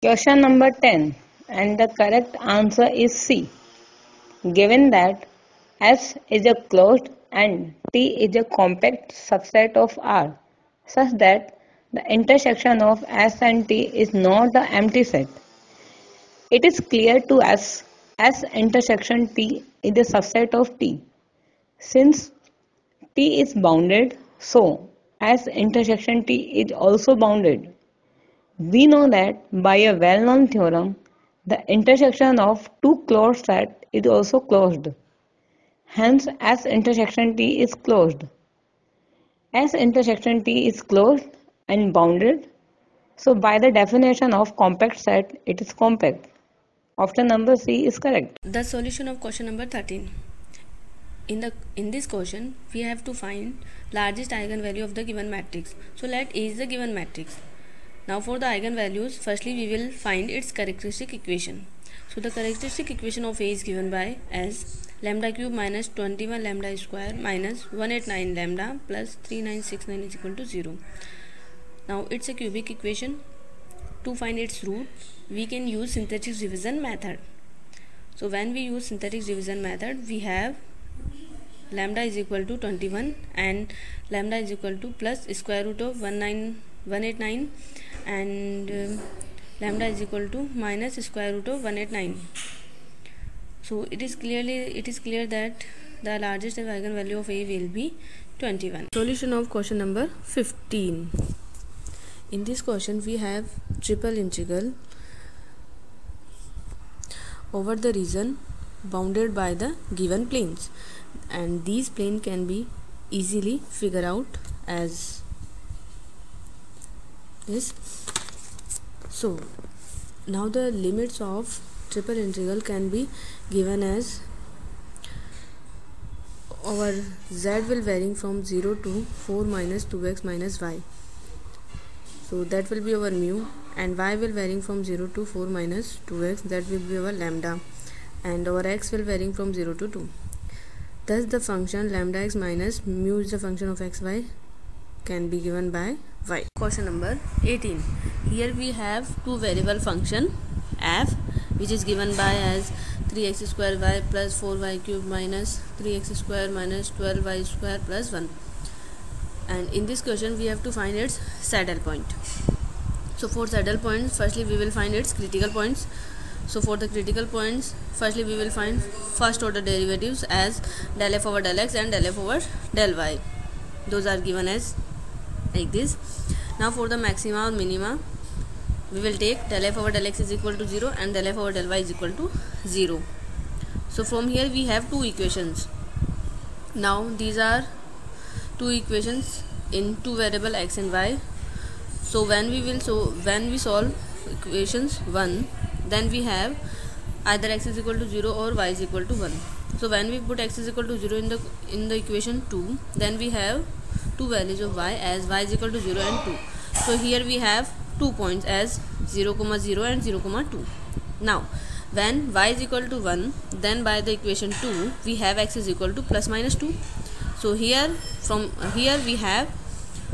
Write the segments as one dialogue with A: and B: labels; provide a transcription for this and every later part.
A: Question number 10, and the correct answer is C. Given that S is a closed and T is a compact subset of R, such that the intersection of S and T is not the empty set, it is clear to us S intersection T is a subset of T. Since T is bounded, so S intersection T is also bounded. We know that by a well-known theorem, the intersection of two closed sets is also closed. Hence, S intersection T is closed. S intersection T is closed and bounded. So, by the definition of compact set, it is compact. Option number C is correct.
B: The solution of question number 13. In this question, we have to find largest eigenvalue of the given matrix. So let A is the given matrix. Now for the eigenvalues, firstly we will find its characteristic equation. So the characteristic equation of A is given by as lambda cube minus 21 lambda square minus 189 lambda plus 3969 is equal to 0. Now it's a cubic equation. To find its root, we can use synthetic division method. So when we use synthetic division method, we have lambda is equal to 21 and lambda is equal to plus square root of 189 and lambda is equal to minus square root of 189. So it is clear that the largest eigenvalue of A will be 21. Solution of question number 15. In this question we have triple integral over the region bounded by the given planes, and these planes can be easily figured out as this. So now the limits of triple integral can be given as our z will varying from 0 to 4 minus 2x minus y. So that will be our mu, and y will varying from 0 to 4 minus 2x, that will be our lambda, and our x will varying from 0 to 2. Thus the function lambda x minus mu is the function of xy can be given by y. Question number 18. Here we have two variable function f, which is given by as 3x square y plus 4y cube minus 3x square minus 12y square plus 1. And in this question we have to find its saddle point. So for saddle points, firstly we will find its critical points. So for the critical points, firstly we will find first order derivatives as del f over del x and del f over del y. Those are given as like this. Now for the maxima or minima, we will take del f over del x is equal to 0 and del f over del y is equal to 0. So from here we have two equations. Now these are two equations in two variable x and y. So when we solve equations 1, then we have either x is equal to 0 or y is equal to 1. So when we put x is equal to 0 in the equation 2, then we have two values of y as y is equal to 0 and 2. So here we have 2 points as 0, 0 and 0, 2. Now when y is equal to 1, then by the equation 2 we have x is equal to plus minus 2. So here we have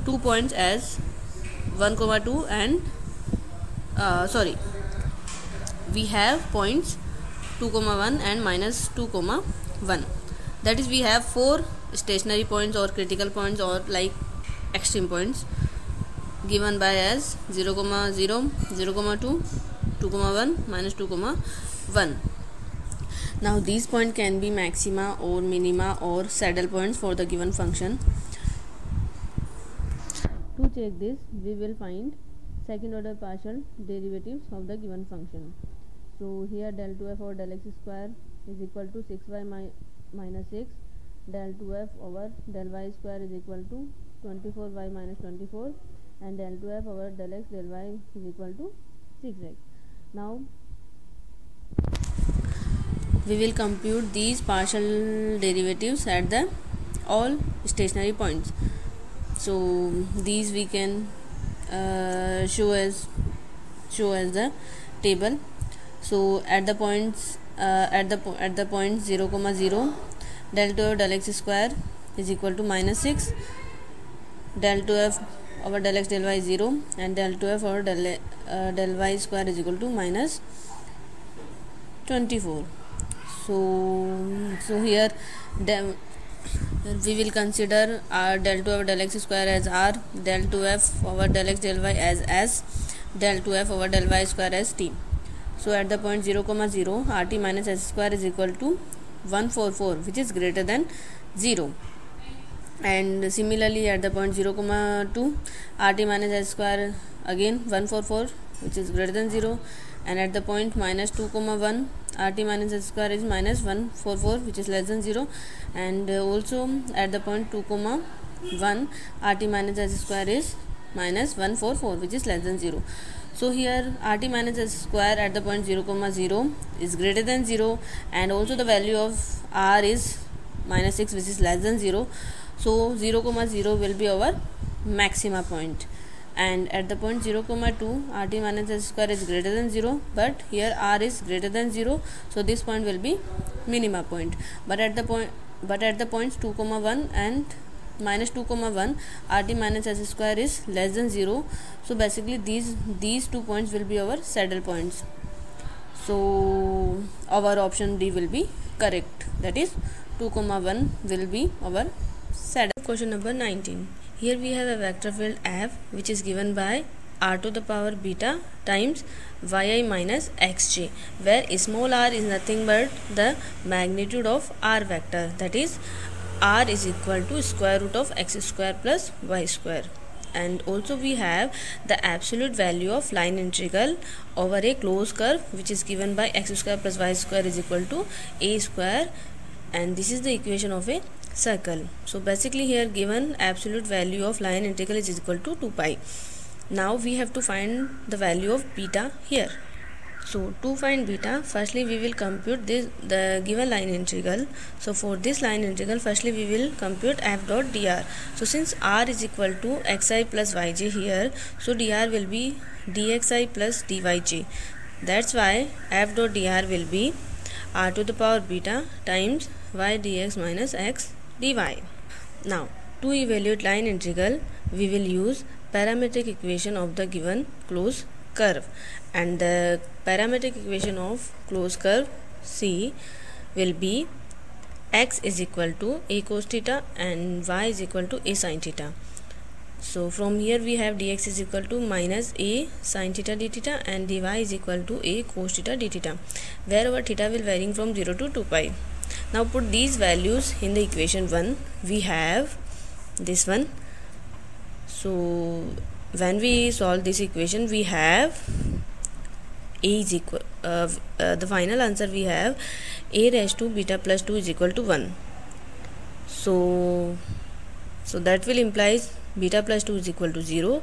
B: 2 points as 1, 2 and we have points 2, 1 and minus 2, 1. That is, we have 4 stationary points or critical points or like extreme points given by as 0, 0, 0, 2, 2, 1, minus 2, 1. Now these points can be maxima or minima or saddle points for the given function. To check this, we will find second order partial derivatives of the given function. So here del 2f over del x square is equal to 6y minus 6, del 2f over del y square is equal to 24y minus 24, and del 2f over del x del y is equal to 6x. Now we will compute these partial derivatives at the all stationary points. So these we can show as the table. So at the points at the point 0, 0, del 2 of del x square is equal to minus 6, del 2f over del x del y is 0 and del 2f over del y square is equal to minus 24. So here we will consider our del 2 over del x square as r, del 2f over del x del y as s, del 2f over del y square as t. So at the point 0, 0, rt minus s square is equal to 144, which is greater than 0. And similarly at the point 0, 2, rt minus s square again 144, which is greater than 0. And at the point minus 2, 1, rt minus s square is minus 144, which is less than 0. And also at the point 2, 1, rt minus s square is minus 144, which is less than 0. So here rt minus s square at the point 0, 0 is greater than 0, and also the value of r is minus 6, which is less than 0. So 0, 0 will be our maxima point. And at the point 0, 2, rt minus s square is greater than 0, but here r is greater than 0, so this point will be minima point. But at the points 2, 1 and minus 2, 1, rt minus s square is less than 0. So basically these 2 points will be our saddle points. So our option D will be correct, that is 2, 1 will be our saddle. Question number 19. Here we have a vector field f which is given by r to the power beta times yi minus xj, where small r is nothing but the magnitude of r vector, that is r is equal to square root of x square plus y square. And also we have the absolute value of line integral over a closed curve which is given by x square plus y square is equal to a square, and this is the equation of a circle. So basically here given absolute value of line integral is equal to 2 pi. Now we have to find the value of beta here. So to find beta, firstly we will compute the given line integral. So for this line integral, firstly we will compute f dot dr. So since r is equal to xi plus yj here, so dr will be dxi plus dyj. That's why f dot dr will be r to the power beta times y dx minus x dy. Now to evaluate line integral, we will use parametric equation of the given closed curve, and the parametric equation of closed curve C will be x is equal to a cos theta and y is equal to a sin theta. So from here we have dx is equal to minus a sin theta d theta and dy is equal to a cos theta d theta, where our theta will varying from 0 to 2 pi. Now put these values in the equation 1. We have this one. So when we solve this equation, we have a is equal the final answer we have a raised to beta plus 2 is equal to 1. So that will implies beta plus 2 is equal to 0,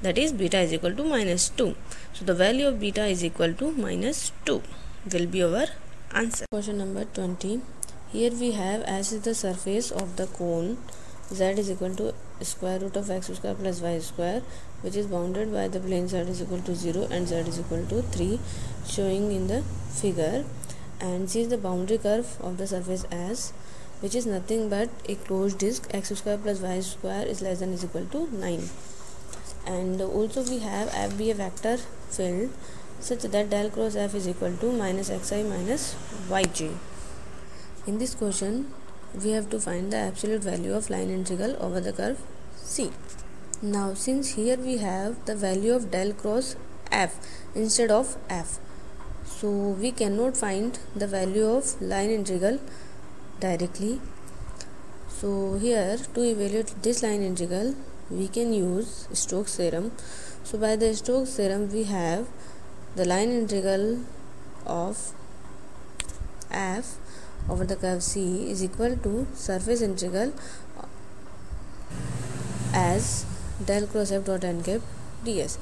B: that is beta is equal to minus 2. So the value of beta is equal to minus 2 will be our answer. Question number 20. Here we have as is the surface of the cone z is equal to square root of x square plus y square, which is bounded by the plane z is equal to 0 and z is equal to 3, showing in the figure. And see the boundary curve of the surface S, which is nothing but a closed disk x square plus y square is less than is equal to 9. And also we have f be a vector field such that del cross f is equal to minus xi minus yj. In this question we have to find the absolute value of line integral over the curve C. Now since here we have the value of del cross f instead of f, so we cannot find the value of line integral directly. So here to evaluate this line integral we can use Stokes theorem. So by the Stokes theorem we have the line integral of f over the curve C is equal to surface integral as del cross f dot n cap ds.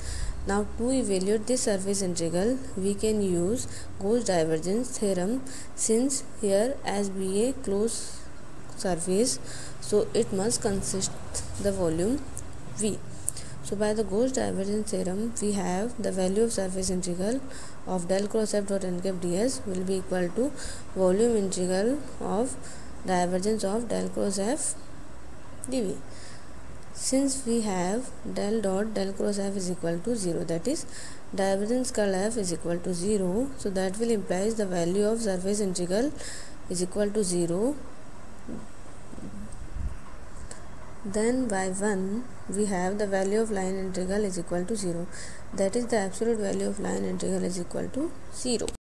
B: Now to evaluate this surface integral we can use Gauss divergence theorem, since here as be a closed surface, so it must consist the volume V. So by the Gauss divergence theorem we have the value of surface integral of del cross f dot n cap ds will be equal to volume integral of divergence of del cross f dv. since we have del dot del cross f is equal to 0, that is divergence curl f is equal to 0, so that will implies the value of surface integral is equal to 0. Then by 1 we have the value of line integral is equal to 0, that is the absolute value of line integral is equal to 0.